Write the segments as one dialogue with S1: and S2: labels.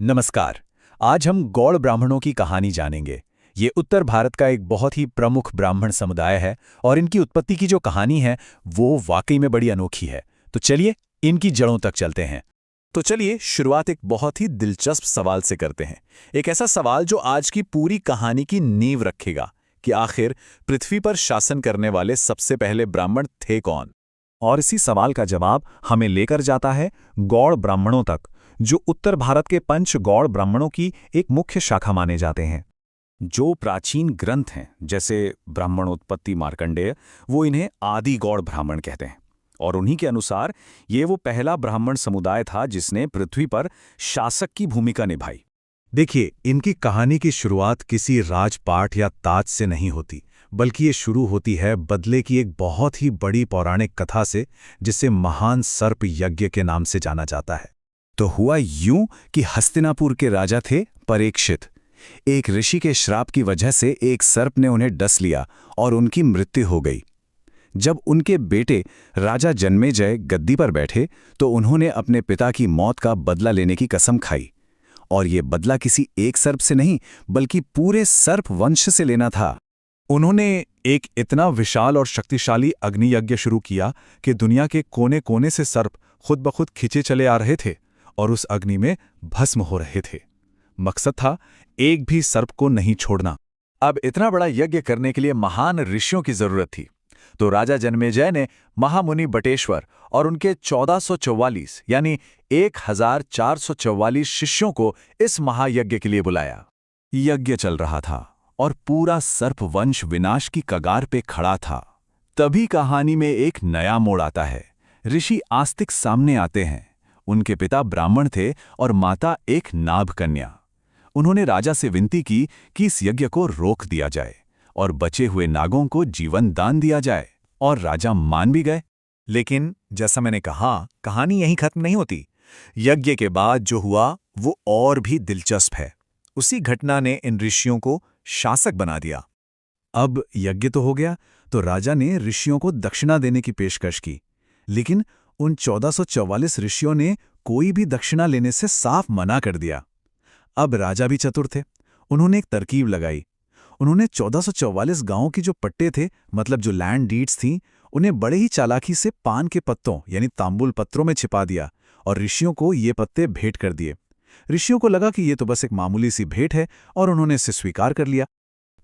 S1: नमस्कार। आज हम गौड़ ब्राह्मणों की कहानी जानेंगे। ये उत्तर भारत का एक बहुत ही प्रमुख ब्राह्मण समुदाय है और इनकी उत्पत्ति की जो कहानी है वो वाकई में बड़ी अनोखी है। तो चलिए इनकी जड़ों तक चलते हैं। तो चलिए शुरुआत एक बहुत ही दिलचस्प सवाल से करते हैं। एक ऐसा सवाल जो आज की पूरी कहानी की नींव रखेगा कि आखिर पृथ्वी पर शासन करने वाले सबसे पहले ब्राह्मण थे कौन। और इसी सवाल का जवाब हमें लेकर जाता है गौड़ ब्राह्मणों तक, जो उत्तर भारत के पंच गौड़ ब्राह्मणों की एक मुख्य शाखा माने जाते हैं। जो प्राचीन ग्रंथ हैं जैसे ब्राह्मणोत्पत्ति मार्कंडेय, वो इन्हें आदि गौड़ ब्राह्मण कहते हैं। और उन्हीं के अनुसार ये वो पहला ब्राह्मण समुदाय था जिसने पृथ्वी पर शासक की भूमिका निभाई। देखिए, इनकी कहानी की शुरुआत किसी राजपाट या ताज से नहीं होती, बल्कि ये शुरू होती है बदले की एक बहुत ही बड़ी पौराणिक कथा से, जिसे महान सर्प यज्ञ के नाम से जाना जाता है। तो हुआ यूं कि हस्तिनापुर के राजा थे परीक्षित। एक ऋषि के श्राप की वजह से एक सर्प ने उन्हें डस लिया और उनकी मृत्यु हो गई। जब उनके बेटे राजा जन्मेजय गद्दी पर बैठे तो उन्होंने अपने पिता की मौत का बदला लेने की कसम खाई। और ये बदला किसी एक सर्प से नहीं, बल्कि पूरे सर्प वंश से लेना था। उन्होंने एक इतना विशाल और शक्तिशाली अग्नि यज्ञ शुरू किया कि दुनिया के कोने कोने से सर्प खुद ब खुद खींचे चले आ रहे थे और उस अग्नि में भस्म हो रहे थे। मकसद था एक भी सर्प को नहीं छोड़ना। अब इतना बड़ा यज्ञ करने के लिए महान ऋषियों की जरूरत थी। तो राजा जन्मेजय ने महामुनि बटेश्वर और उनके 1444 यानी 1444 शिष्यों को इस महायज्ञ के लिए बुलाया। यज्ञ चल रहा था और पूरा सर्प वंश विनाश की कगार पे खड़ा था। तभी कहानी में एक नया मोड़ आता है। ऋषि आस्तिक सामने आते हैं। उनके पिता ब्राह्मण थे और माता एक नाभ कन्या। उन्होंने राजा से विनती की कि इस यज्ञ को रोक दिया जाए और बचे हुए नागों को जीवन दान दिया जाए, और राजा मान भी गए। लेकिन जैसा मैंने कहा, कहानी यहीं खत्म नहीं होती। यज्ञ के बाद जो हुआ वो और भी दिलचस्प है। उसी घटना ने इन ऋषियों को शासक बना दिया। अब यज्ञ तो हो गया, तो राजा ने ऋषियों को दक्षिणा देने की पेशकश की। लेकिन उन 1444 ऋषियों ने कोई भी दक्षिणा लेने से साफ मना कर दिया। अब राजा भी चतुर थे। उन्होंने एक तरकीब लगाई। उन्होंने 1444 गांवों की जो पट्टे थे, मतलब जो लैंड डीड्स थीं, उन्हें बड़े ही चालाकी से पान के पत्तों यानी तांबुल पत्रों में छिपा दिया और ऋषियों को ये पत्ते भेंट कर दिए। ऋषियों को लगा कि ये तो बस एक मामूली सी भेंट है और उन्होंने इसे स्वीकार कर लिया।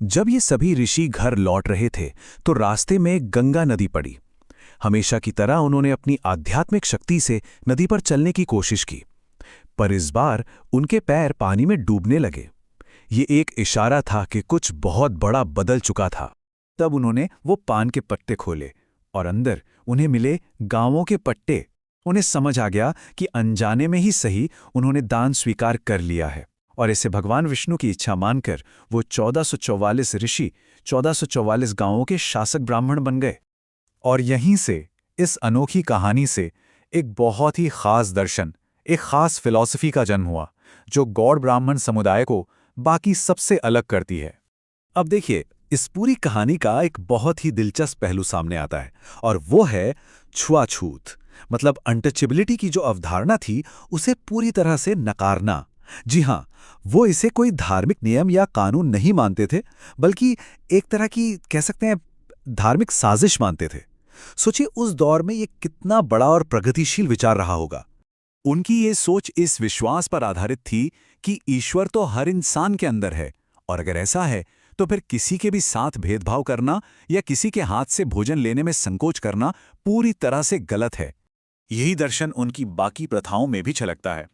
S1: जब ये सभी ऋषि घर लौट रहे थे तो रास्ते में गंगा नदी पड़ी। हमेशा की तरह उन्होंने अपनी आध्यात्मिक शक्ति से नदी पर चलने की कोशिश की, पर इस बार उनके पैर पानी में डूबने लगे। ये एक इशारा था कि कुछ बहुत बड़ा बदल चुका था। तब उन्होंने वो पान के पट्टे खोले और अंदर उन्हें मिले गांवों के पट्टे। उन्हें समझ आ गया कि अनजाने में ही सही उन्होंने दान स्वीकार कर लिया है, और इसे भगवान विष्णु की इच्छा मानकर वो 1444 ऋषि 1444 गांवों के शासक ब्राह्मण बन गए। और यहीं से, इस अनोखी कहानी से, एक बहुत ही खास दर्शन, एक खास फिलॉसफी का जन्म हुआ, जो गौड़ ब्राह्मण समुदाय को बाकी सबसे अलग करती है। अब देखिए, इस पूरी कहानी का एक बहुत ही दिलचस्प पहलू सामने आता है, और वो है छुआछूत, मतलब अनटचेबिलिटी की जो अवधारणा थी उसे पूरी तरह से नकारना। जी हाँ, वो इसे कोई धार्मिक नियम या कानून नहीं मानते थे, बल्कि एक तरह की कह सकते हैं धार्मिक साजिश मानते थे। सोचिए उस दौर में ये कितना बड़ा और प्रगतिशील विचार रहा होगा। उनकी ये सोच इस विश्वास पर आधारित थी कि ईश्वर तो हर इंसान के अंदर है, और अगर ऐसा है तो फिर किसी के भी साथ भेदभाव करना या किसी के हाथ से भोजन लेने में संकोच करना पूरी तरह से गलत है। यही दर्शन उनकी बाकी प्रथाओं में भी झलकता है।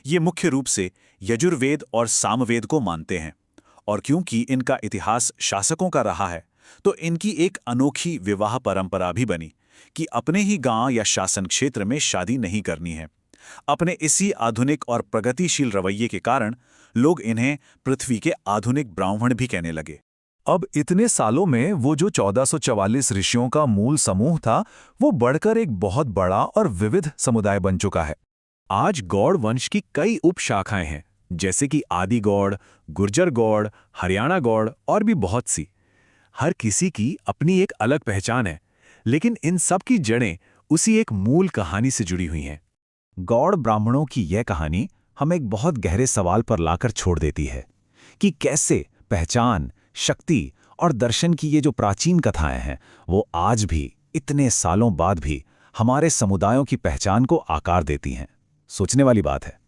S1: ये मुख्य रूप से यजुर्वेद और सामवेद को मानते हैं, और क्योंकि इनका इतिहास शासकों का रहा है तो इनकी एक अनोखी विवाह परंपरा भी बनी कि अपने ही गांव या शासन क्षेत्र में शादी नहीं करनी है। अपने इसी आधुनिक और प्रगतिशील रवैये के कारण लोग इन्हें पृथ्वी के आधुनिक ब्राह्मण भी कहने लगे। अब इतने सालों में वो जो 1444 ऋषियों का मूल समूह था, वो बढ़कर एक बहुत बड़ा और विविध समुदाय बन चुका है। आज गौड़ वंश की कई उपशाखाएं हैं, जैसे कि आदि गौड़, गुर्जर गौड़, हरियाणा गौड़ और भी बहुत सी। हर किसी की अपनी एक अलग पहचान है, लेकिन इन सब की जड़ें उसी एक मूल कहानी से जुड़ी हुई हैं। गौड़ ब्राह्मणों की यह कहानी हमें एक बहुत गहरे सवाल पर लाकर छोड़ देती है कि कैसे पहचान, शक्ति और दर्शन की ये जो प्राचीन कथाएं हैं, वो आज भी, इतने सालों बाद भी, हमारे समुदायों की पहचान को आकार देती हैं। सोचने वाली बात है।